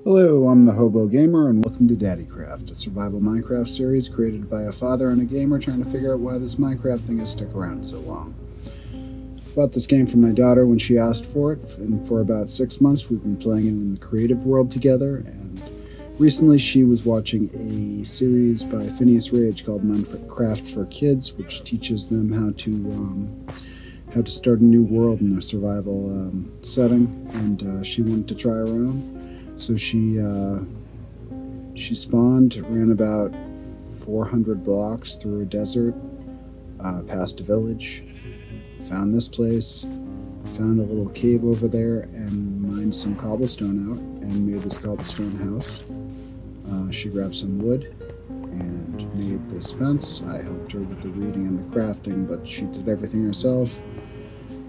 Hello, I'm the Hobo Gamer, and welcome to DaddeeCraft, a survival Minecraft series created by a father and a gamer trying to figure out why this Minecraft thing has stuck around so long. Bought this game for my daughter when she asked for it, and for about 6 months we've been playing it in the creative world together, and recently she was watching a series by Phineas Rage called Minecraft for Kids, which teaches them how to start a new world in a survival setting, and she wanted to try her own. So she spawned, ran about 400 blocks through a desert, past a village, found this place, found a little cave over there, and mined some cobblestone out and made this cobblestone house. She grabbed some wood and made this fence. I helped her with the reading and the crafting, but she did everything herself.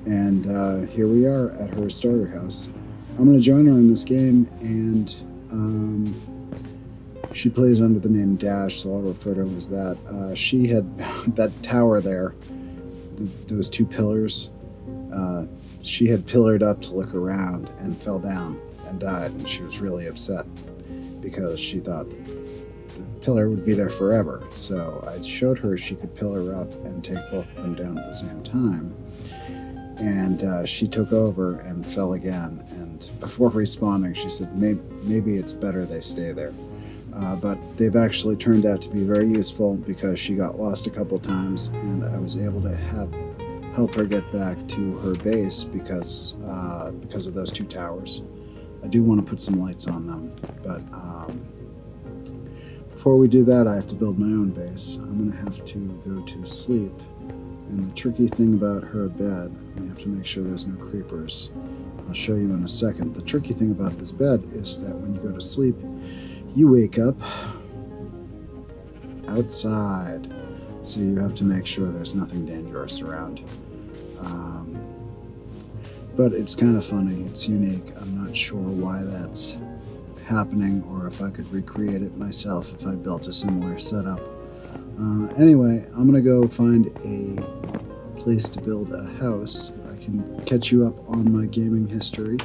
And here we are at her starter house. I'm going to join her in this game, and she plays under the name Dash, so I'll refer to her as that. She had that tower there, those two pillars. She had pillared up to look around and fell down and died, and she was really upset because she thought the pillar would be there forever. So I showed her she could pillar up and take both of them down at the same time. And she took over and fell again, and before respawning she said maybe it's better they stay there. But they've actually turned out to be very useful because she got lost a couple times, and I was able to help her get back to her base because of those two towers. I do want to put some lights on them, but before we do that I have to build my own base. I'm going to have to go to sleep. And the tricky thing about her bed, we have to make sure there's no creepers. I'll show you in a second. The tricky thing about this bed is that when you go to sleep, you wake up outside. So you have to make sure there's nothing dangerous around. But it's kind of funny. It's unique. I'm not sure why that's happening or if I could recreate it myself if I built a similar setup. Anyway, I'm going to go find a place to build a house. I can catch you up on my gaming history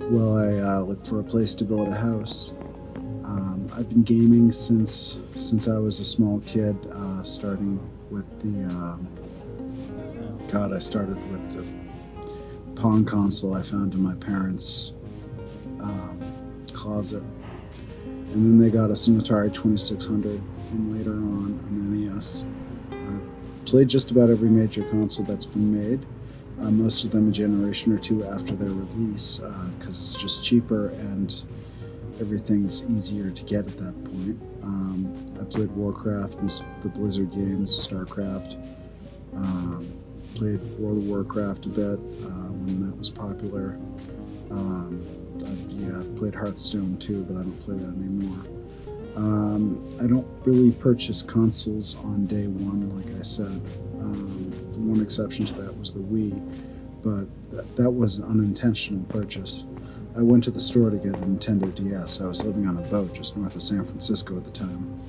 while I look for a place to build a house. I've been gaming since I was a small kid, starting with I started with the Pong console I found in my parents' closet. And then they got us an Atari 2600, and later on an NES. Played just about every major console that's been made, most of them a generation or two after their release, because it's just cheaper and everything's easier to get at that point. I played Warcraft and the Blizzard games, StarCraft. Played World of Warcraft a bit when that was popular. I've played Hearthstone too, but I don't play that anymore. I don't really purchase consoles on day one, like I said. The one exception to that was the Wii, but that was an unintentional purchase. I went to the store to get a Nintendo DS. I was living on a boat just north of San Francisco at the time,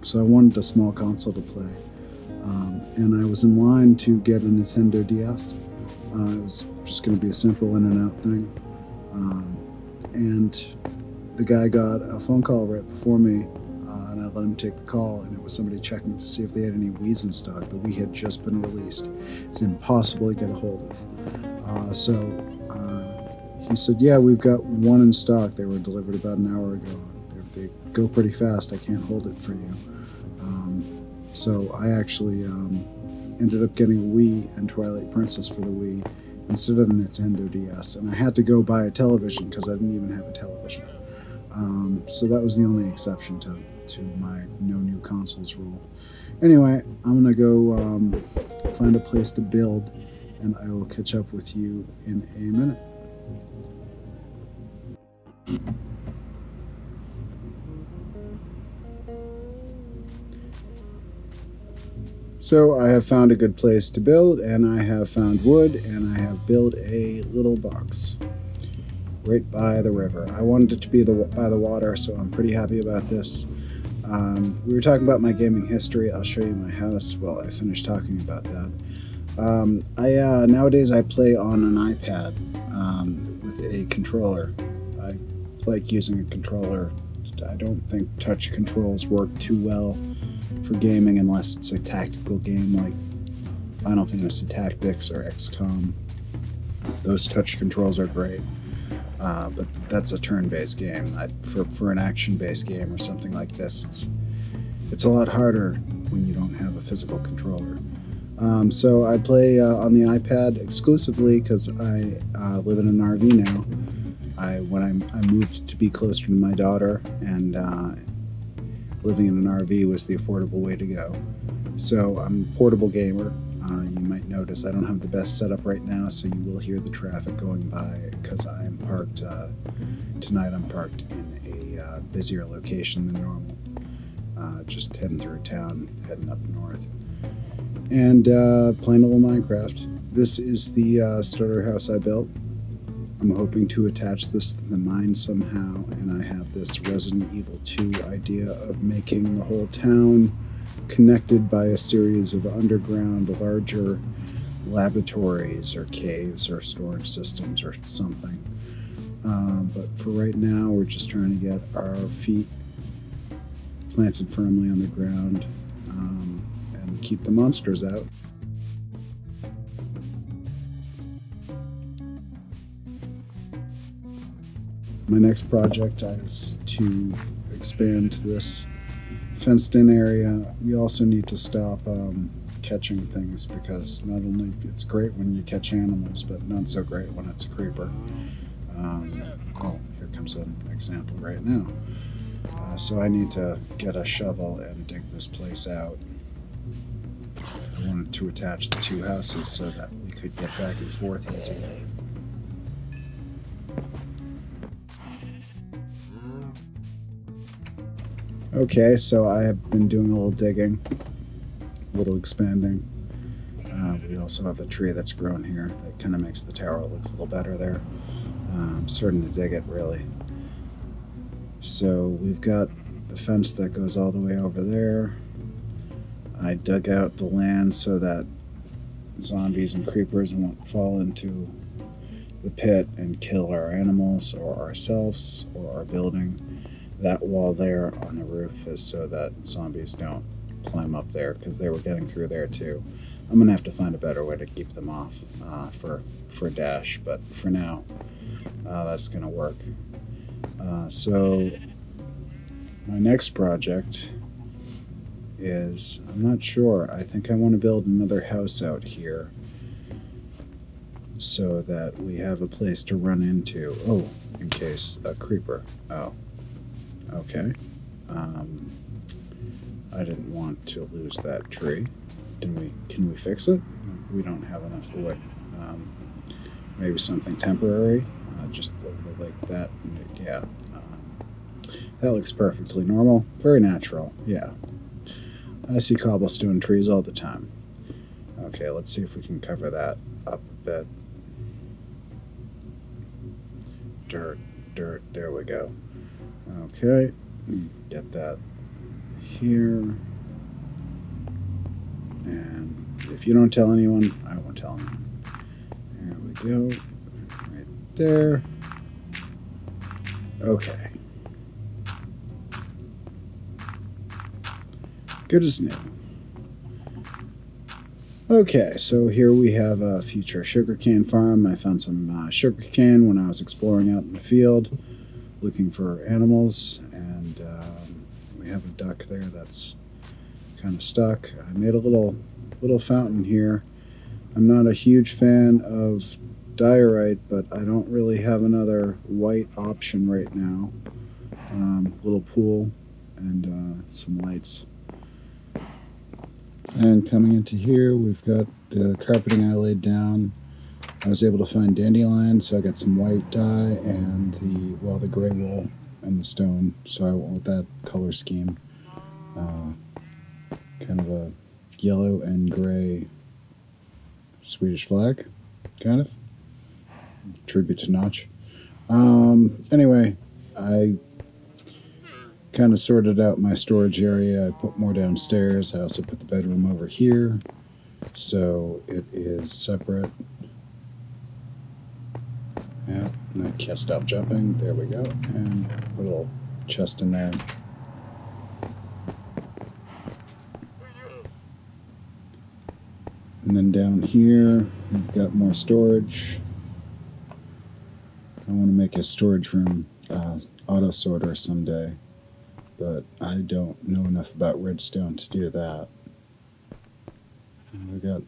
so I wanted a small console to play. And I was in line to get a Nintendo DS. It was just going to be a simple in and out thing. And the guy got a phone call right before me, and I let him take the call, and it was somebody checking to see if they had any Wiis in stock. The Wii had just been released. It's impossible to get a hold of. So he said, yeah, we've got one in stock. They were delivered about an hour ago. They go pretty fast. I can't hold it for you. So I actually ended up getting a Wii and Twilight Princess for the Wii instead of a Nintendo DS, and I had to go buy a television because I didn't even have a television. So that was the only exception to my no new consoles rule. Anyway, I'm gonna go find a place to build, and I will catch up with you in a minute. So I have found a good place to build, and I have found wood, and I have built a little box right by the river. I wanted it to be by the water, so I'm pretty happy about this. We were talking about my gaming history. I'll show you my house while I finish talking about that. Nowadays I play on an iPad with a controller. I like using a controller. I don't think touch controls work too well for gaming unless it's a tactical game like Final Fantasy Tactics or XCOM. Those touch controls are great, but that's a turn-based game. For an action-based game or something like this, it's a lot harder when you don't have a physical controller. So I play on the iPad exclusively because I live in an RV now. When I moved to be closer to my daughter, and living in an RV was the affordable way to go. So I'm a portable gamer. You might notice I don't have the best setup right now, so you will hear the traffic going by because I am parked, tonight I'm parked in a busier location than normal. Just heading through town, heading up north. And playing a little Minecraft. This is the starter house I built. I'm hoping to attach this to the mine somehow, and I have this Resident Evil 2 idea of making the whole town connected by a series of underground, larger laboratories or caves or storage systems or something. But for right now, we're just trying to get our feet planted firmly on the ground and keep the monsters out. My next project is to expand this fenced-in area. We also need to stop catching things, because not only it's great when you catch animals, but not so great when it's a creeper. Oh, here comes an example right now. So I need to get a shovel and dig this place out. I wanted to attach the two houses so that we could get back and forth easily. Okay, so I have been doing a little digging, a little expanding. We also have a tree that's grown here that kind of makes the tower look a little better there. I'm starting to dig it, really. So we've got the fence that goes all the way over there. I dug out the land so that zombies and creepers won't fall into the pit and kill our animals or ourselves or our building. That wall there on the roof is so that zombies don't climb up there, because they were getting through there too. I'm gonna have to find a better way to keep them off for Dash, but for now, that's gonna work. So my next project is, I'm not sure, I think I want to build another house out here so that we have a place to run into. Oh, in case a creeper. Oh. Okay. I didn't want to lose that tree. Can we fix it? We don't have enough wood. Maybe something temporary, just like that. Yeah. That looks perfectly normal. Very natural. Yeah. I see cobblestone trees all the time. Okay, let's see if we can cover that up a bit. Dirt, dirt. There we go. Okay, get that here, and if you don't tell anyone, I won't tell anyone. There we go, right there. Okay, good as new. Okay, so here we have a future sugarcane farm. I found some sugarcane when I was exploring out in the field, looking for animals, and we have a duck there that's kind of stuck. I made a little fountain here. I'm not a huge fan of diorite, but I don't really have another white option right now. Little pool and some lights. And coming into here, we've got the carpeting I laid down. I was able to find dandelions, so I got some white dye and the gray wool and the stone. So I went with that color scheme. Kind of a yellow and gray Swedish flag, kind of. Tribute to Notch. Anyway, I kind of sorted out my storage area. I put more downstairs. I also put the bedroom over here, so it is separate. Yeah, and I can't stop jumping. There we go. And put a little chest in there. And then down here, we've got more storage. I want to make a storage room auto sorter someday, but I don't know enough about redstone to do that. And we got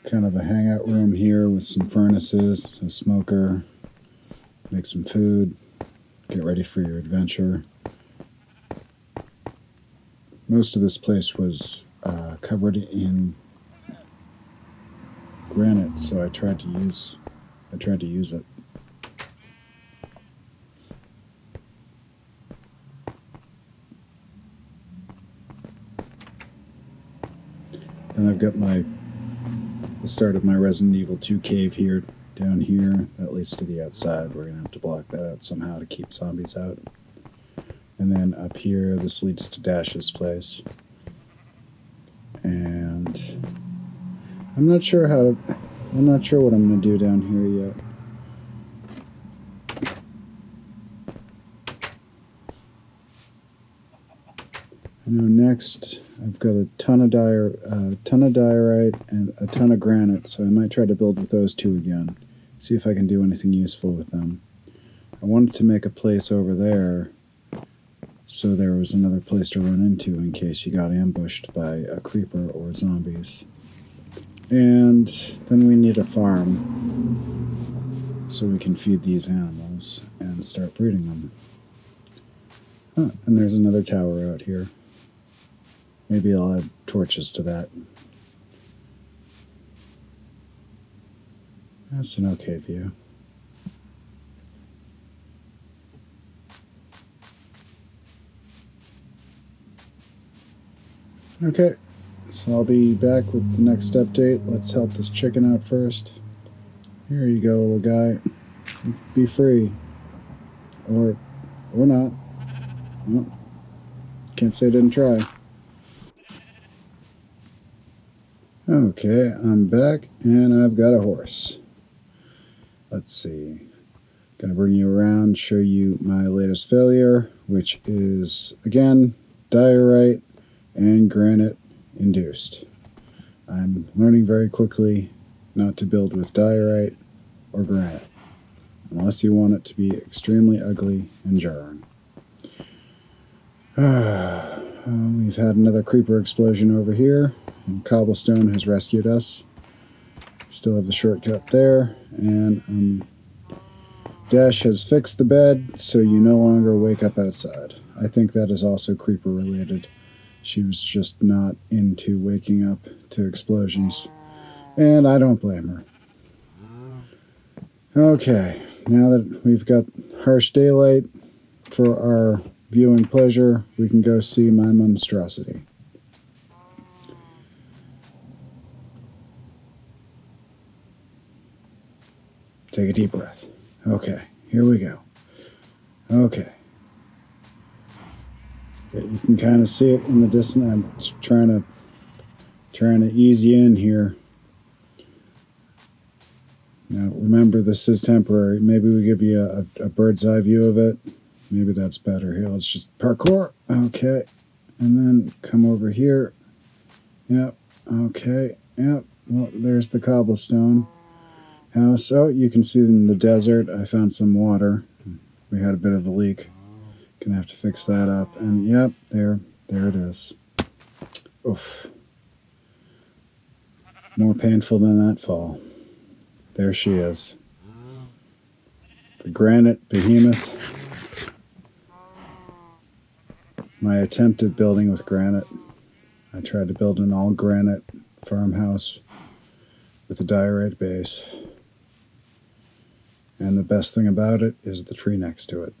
kind of a hangout room here with some furnaces, a smoker, make some food, get ready for your adventure. Most of this place was covered in granite, so I tried to use it. Then I've got the start of my Resident Evil 2 cave here, down here. That leads to the outside. We're gonna have to block that out somehow to keep zombies out. And then up here, this leads to Dash's place. And I'm not sure what I'm gonna do down here yet. I know next I've got a ton of diorite and a ton of granite, so I might try to build with those two again. See if I can do anything useful with them. I wanted to make a place over there, so there was another place to run into in case you got ambushed by a creeper or zombies. And then we need a farm so we can feed these animals and start breeding them. Oh, and there's another tower out here. Maybe I'll add torches to that. That's an okay view. Okay, so I'll be back with the next update. Let's help this chicken out first. Here you go, little guy. Be free. Or not. Well, can't say I didn't try. Okay, I'm back, and I've got a horse. Let's see. Gonna bring you around, show you my latest failure, which is, again, diorite and granite induced. I'm learning very quickly not to build with diorite or granite, unless you want it to be extremely ugly and jarring. We've had another creeper explosion over here, and cobblestone has rescued us. Still have the shortcut there, and Dash has fixed the bed so you no longer wake up outside. I think that is also creeper related. She was just not into waking up to explosions, and I don't blame her. Okay, now that we've got harsh daylight for our viewing pleasure, we can go see my monstrosity. Take a deep breath. Okay, here we go. Okay. You can kind of see it in the distance. I'm trying to ease you in here. Now, remember, this is temporary. Maybe we give you a bird's eye view of it. Maybe that's better. Here, let's just parkour. Okay. And then come over here. Yep. Okay. Yep. Well, there's the cobblestone house. Oh, you can see in the desert, I found some water. We had a bit of a leak. Gonna have to fix that up. And yep, there it is. Oof. More painful than that fall. There she is. The granite behemoth. My attempt at building with granite. I tried to build an all granite farmhouse with a diorite base. And the best thing about it is the tree next to it.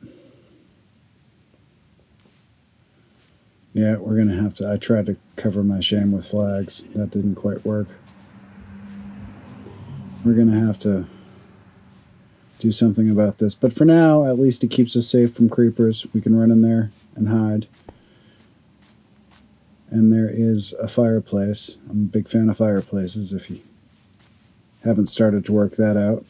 Yeah, we're gonna have to, I tried to cover my shame with flags. That didn't quite work. We're gonna have to do something about this. But for now, at least it keeps us safe from creepers. We can run in there and hide. And there is a fireplace. I'm a big fan of fireplaces. If you Haven't started to work that out.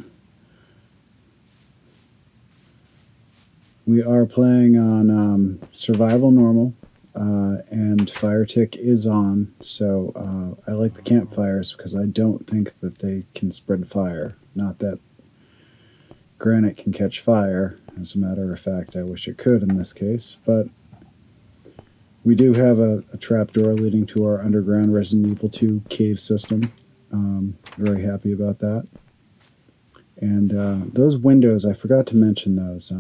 We are playing on survival normal, and fire tick is on, so I like the campfires because I don't think that they can spread fire. Not that granite can catch fire. As a matter of fact, I wish it could in this case, but we do have a trapdoor leading to our underground Resident Evil 2 cave system. Very happy about that. And those windows, I forgot to mention those.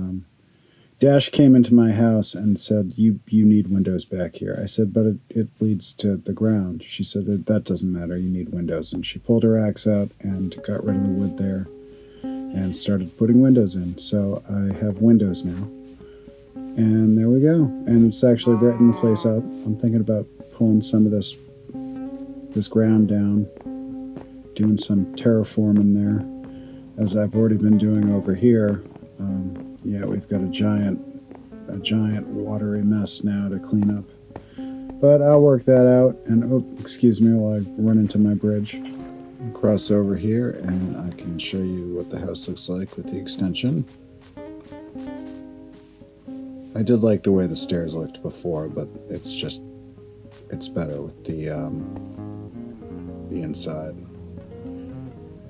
Dash came into my house and said, you need windows back here. I said, but it leads to the ground. She said, that doesn't matter, you need windows. And she pulled her axe out and got rid of the wood there and started putting windows in. So I have windows now. And there we go. And it's actually brightened the place up. I'm thinking about pulling some of this ground down, doing some terraforming there, as I've already been doing over here. Yeah, we've got a giant watery mess now to clean up. But I'll work that out. And oh, excuse me while I run into my bridge. Cross over here, and I can show you what the house looks like with the extension. I did like the way the stairs looked before, but it's better with the inside.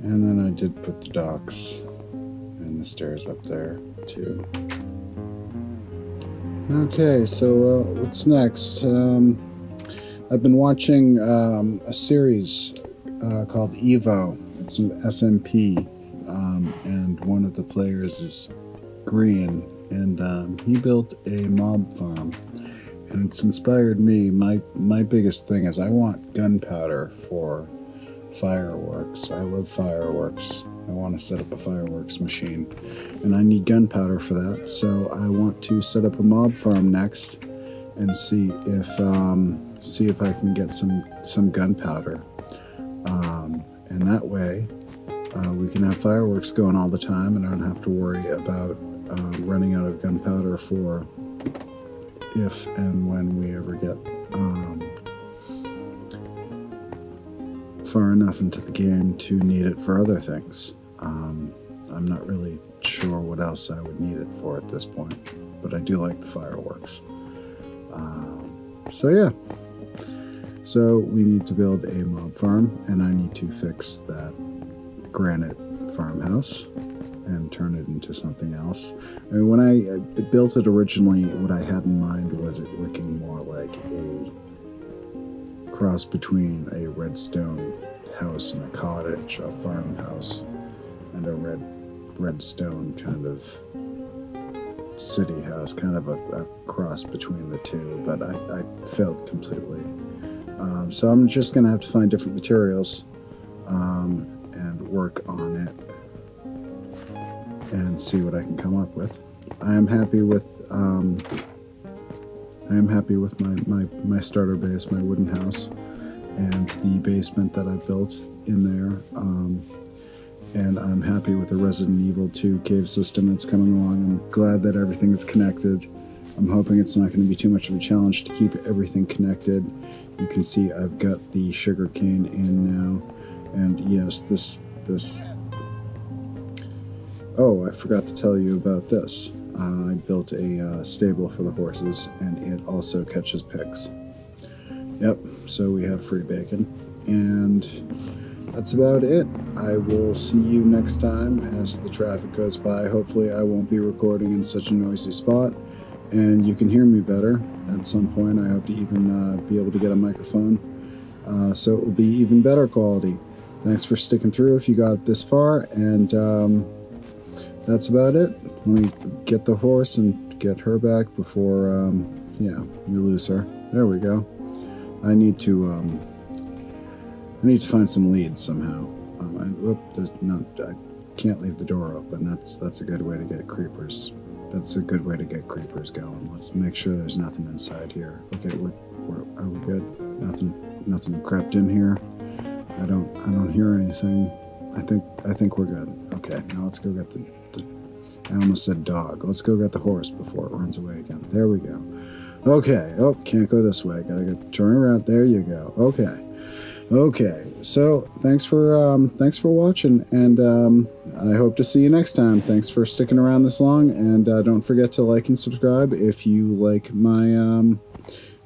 And then I did put the docks and the stairs up there too. Okay, so what's next? I've been watching a series called Evo. It's an SMP, and one of the players is Green, and he built a mob farm, and it's inspired me. My biggest thing is I want gunpowder for fireworks. I love fireworks. I want to set up a fireworks machine, and I need gunpowder for that. So I want to set up a mob farm next, and see if I can get some gunpowder, and that way we can have fireworks going all the time, and I don't have to worry about running out of gunpowder for if and when we ever get far enough into the game to need it for other things. I'm not really sure what else I would need it for at this point, but I do like the fireworks. So yeah, so we need to build a mob farm, and I need to fix that granite farmhouse and turn it into something else. I mean, when I built it originally, what I had in mind was it looking more like a cross between a redstone house and a cottage, a farmhouse, and a redstone kind of city house, kind of a cross between the two, but I failed completely. So I'm just going to have to find different materials and work on it and see what I can come up with. I am happy with my starter base, my wooden house, and the basement that I built in there. And I'm happy with the Resident Evil 2 cave system that's coming along. I'm glad that everything is connected. I'm hoping it's not going to be too much of a challenge to keep everything connected. You can see I've got the sugar cane in now. And yes, this... Oh, I forgot to tell you about this. I built a stable for the horses, and it also catches pigs. Yep, so we have free bacon. And that's about it. I will see you next time as the traffic goes by. Hopefully I won't be recording in such a noisy spot, and you can hear me better. At some point I hope to even be able to get a microphone, so it will be even better quality. Thanks for sticking through if you got this far, and that's about it. Let me get the horse and get her back before yeah, we lose her. There we go. I need to find some leads somehow. I can't leave the door open. That's a good way to get creepers. That's a good way to get creepers going. Let's make sure there's nothing inside here. Okay, are we good? Nothing crept in here. I don't hear anything. I think we're good. Okay, now let's go get the I almost said dog. Let's go get the horse before it runs away again. There we go. Okay. Oh, can't go this way. Gotta turn around. There you go. Okay. Okay, so thanks for watching, and I hope to see you next time. Thanks for sticking around this long, and don't forget to like and subscribe if you like my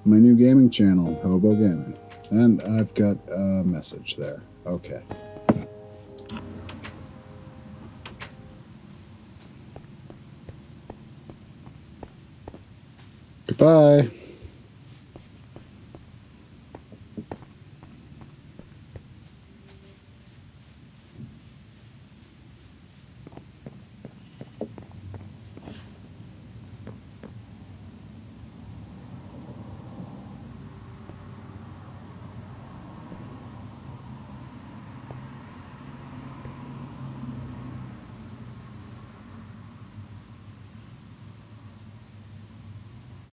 my new gaming channel, Hobo Gaming. And I've got a message there. Okay. Goodbye.